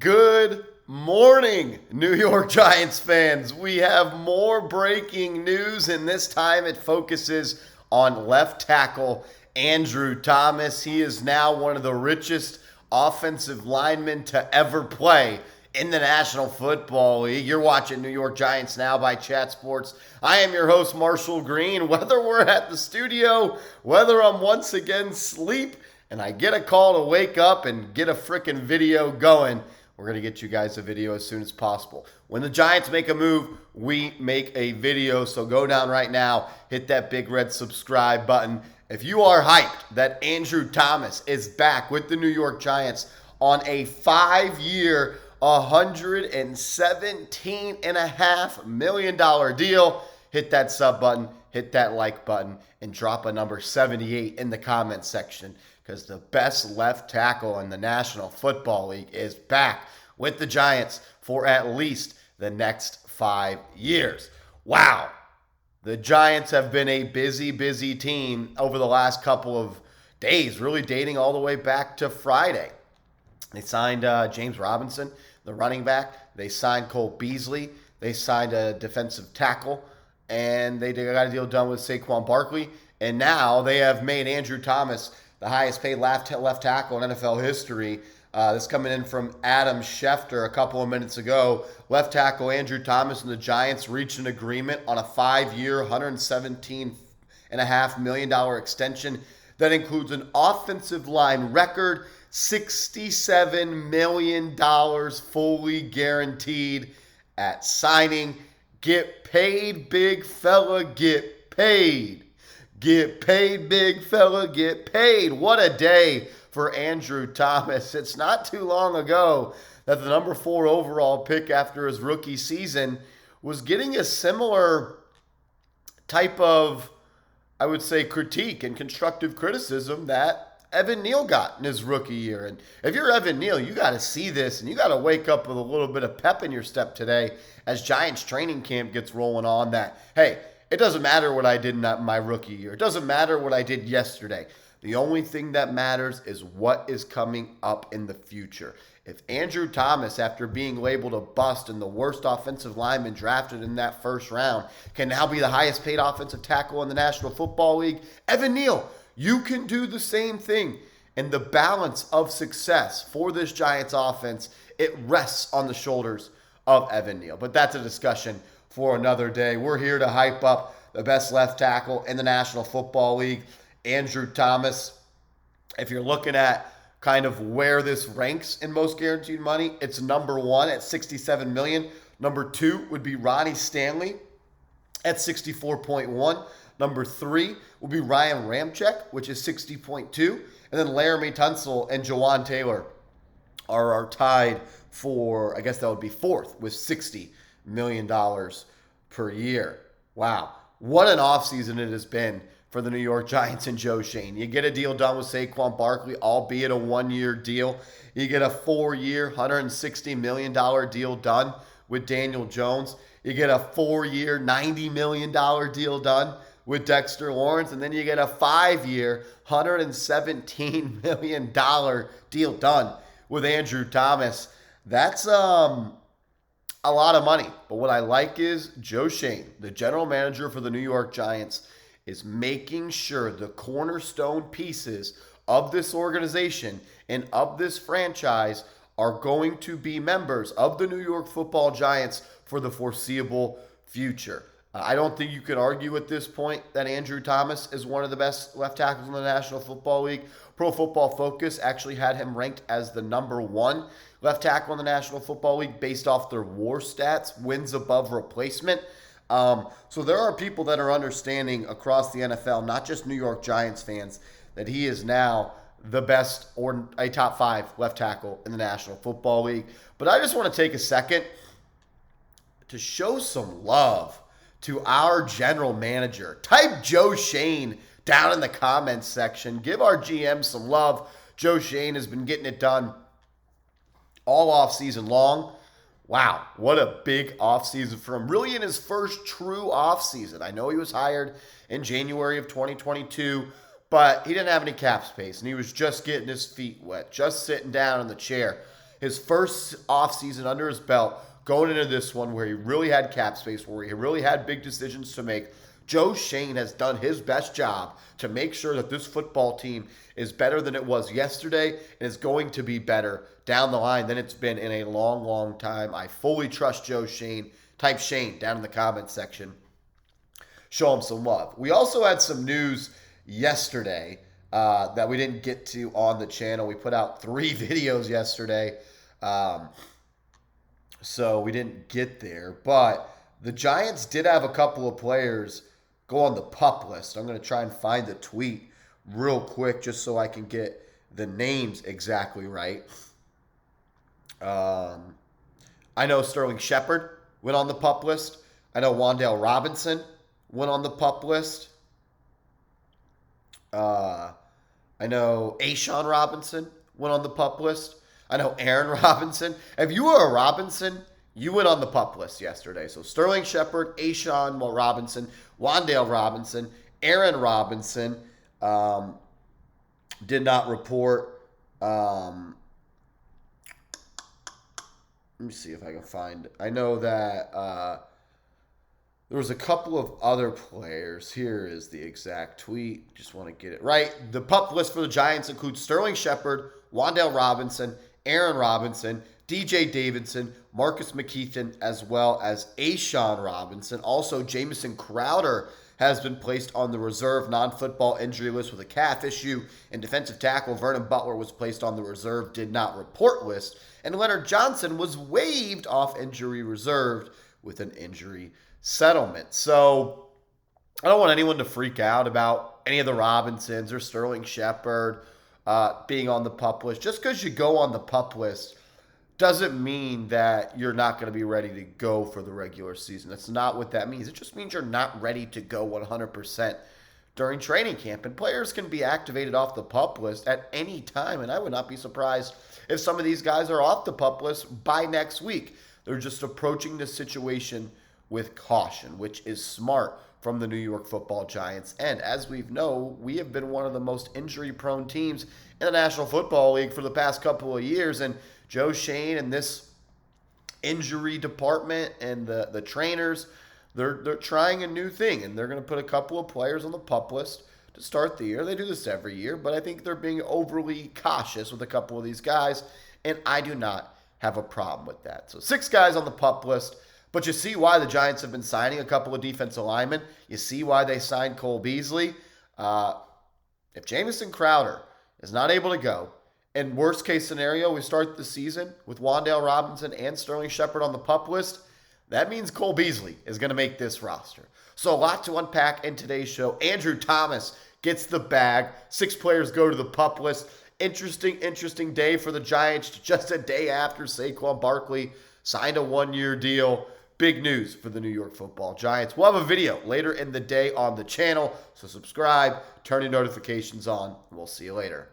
Good morning, New York Giants fans. We have more breaking news, and this time it focuses on left tackle Andrew Thomas. He is now one of the richest offensive linemen to ever play in the National Football League. You're watching New York Giants Now by Chat Sports. I am your host, Marshall Green. Whether we're at the studio, whether I'm once again asleep, and I get a call to wake up and get a freaking video going, we're going to get you guys a video as soon as possible. When the Giants make a move, we make a video. So go down right now, hit that big red subscribe button. If you are hyped that Andrew Thomas is back with the New York Giants on a 5-year, $117.5 million deal, hit that sub button, hit that like button, and drop a number 78 in the comments section, because the best left tackle in the National Football League is back with the Giants for at least the next 5 years. Wow. The Giants have been a busy team over the last couple of days, really dating all the way back to Friday. They signed James Robinson, the running back. They signed Cole Beasley. They signed a defensive tackle. And they got a deal done with Saquon Barkley. And now they have made Andrew Thomas the highest paid left tackle in NFL history. This coming in from Adam Schefter a couple of minutes ago. Left tackle Andrew Thomas and the Giants reached an agreement on a 5-year, $117.5 million extension that includes an offensive line record, $67 million fully guaranteed at signing. Get paid, big fella, get paid. Get paid, big fella, get paid. What a day for Andrew Thomas. It's not too long ago that the number 4 overall pick after his rookie season was getting a similar type of, I would say, critique and constructive criticism that Evan Neal got in his rookie year. And if you're Evan Neal, you got to see this, and you got to wake up with a little bit of pep in your step today as Giants training camp gets rolling on that, hey, it doesn't matter what I did in my rookie year. It doesn't matter what I did yesterday. The only thing that matters is what is coming up in the future. If Andrew Thomas, after being labeled a bust and the worst offensive lineman drafted in that first round, can now be the highest paid offensive tackle in the National Football League, Evan Neal, you can do the same thing. And the balance of success for this Giants offense, it rests on the shoulders of Evan Neal. But that's a discussion for another day. We're here to hype up the best left tackle in the National Football League, Andrew Thomas. If you're looking at kind of where this ranks in most guaranteed money, it's number 1 at $67 million. Number 2 would be Ronnie Stanley at $64.1. Number 3 will be Ryan Ramczyk, which is $60.2. And then Laramie Tunsil and Jawan Taylor are tied for, I guess that would be 4th with $60 million per year. Wow. What an offseason it has been for the New York Giants and Joe Schoen. You get a deal done with Saquon Barkley, albeit a 1-year deal. You get a 4-year, $160 million deal done with Daniel Jones. You get a 4-year, $90 million deal done with Dexter Lawrence. And then you get a 5-year, $117 million deal done with Andrew Thomas. That's a lot of money. But what I like is Joe Schoen, the general manager for the New York Giants, is making sure the cornerstone pieces of this organization and of this franchise are going to be members of the New York Football Giants for the foreseeable future. I don't think you could argue at this point that Andrew Thomas is one of the best left tackles in the National Football League. Pro Football Focus actually had him ranked as the number 1 left tackle in the National Football League based off their WAR stats, wins above replacement. So there are people that are understanding across the NFL, not just New York Giants fans, that he is now the best or a top 5 left tackle in the National Football League. But I just want to take a second to show some love to our general manager. Type Joe Schoen down in the comments section. Give our GM some love. Joe Schoen has been getting it done all off season long. Wow, what a big offseason for him. Really in his first true offseason. I know he was hired in January of 2022, but he didn't have any cap space, and he was just getting his feet wet, just sitting down in the chair. his first offseason under his belt, going into this one where he really had cap space, where he really had big decisions to make. Joe Schoen has done his best job to make sure that this football team is better than it was yesterday and is going to be better down the line than it's been in a long, long time. I fully trust Joe Schoen. Type Shane down in the comments section. Show him some love. We also had some news yesterday that we didn't get to on the channel. We put out 3 videos yesterday, so we didn't get there. But the Giants did have a couple of players go on the PUP list. I'm going to try and find the tweet real quick just so I can get the names exactly right. I know Sterling Shepard went on the PUP list. I know Wan'Dale Robinson went on the PUP list. I know A'Shawn Robinson went on the PUP list. I know Aaron Robinson. If you were a Robinson, you went on the PUP list yesterday. So Sterling Shepard, A'Shawn Robinson, Wan'Dale Robinson, Aaron Robinson did not report. Let me see if I can find. I know that there was a couple of other players. Here is the exact tweet. Just want to get it right. The PUP list for the Giants includes Sterling Shepard, Wan'Dale Robinson, Aaron Robinson, DJ Davidson, Marcus McKeithen, as well as A'Shawn Robinson. Also, Jamison Crowder has been placed on the reserve non-football injury list with a calf issue, and defensive tackle Vernon Butler was placed on the reserve did not report list, and Leonard Johnson was waived off injury reserved with an injury settlement. So I don't want anyone to freak out about any of the Robinsons or Sterling Shepard being on the PUP list. Just because you go on the PUP list doesn't mean that you're not going to be ready to go for the regular season. That's not what that means. It just means you're not ready to go 100% during training camp. And players can be activated off the PUP list at any time. And I would not be surprised if some of these guys are off the PUP list by next week. They're just approaching the situation with caution, which is smart from the New York Football Giants. And as we know, we have been one of the most injury-prone teams in the National Football League for the past couple of years. And Joe Schoen and this injury department and the trainers, they're trying a new thing, and they're going to put a couple of players on the PUP list to start the year. They do this every year, but I think they're being overly cautious with a couple of these guys, and I do not have a problem with that. So 6 guys on the PUP list, but you see why the Giants have been signing a couple of defensive linemen. You see why they signed Cole Beasley. If Jamison Crowder is not able to go, in worst case scenario, we start the season with Wan'Dale Robinson and Sterling Shepard on the PUP list, that means Cole Beasley is going to make this roster. So a lot to unpack in today's show. Andrew Thomas gets the bag. 6 players go to the PUP list. Interesting day for the Giants. Just a day after Saquon Barkley signed a 1-year deal. Big news for the New York Football Giants. We'll have a video later in the day on the channel, so subscribe, turn your notifications on, and we'll see you later.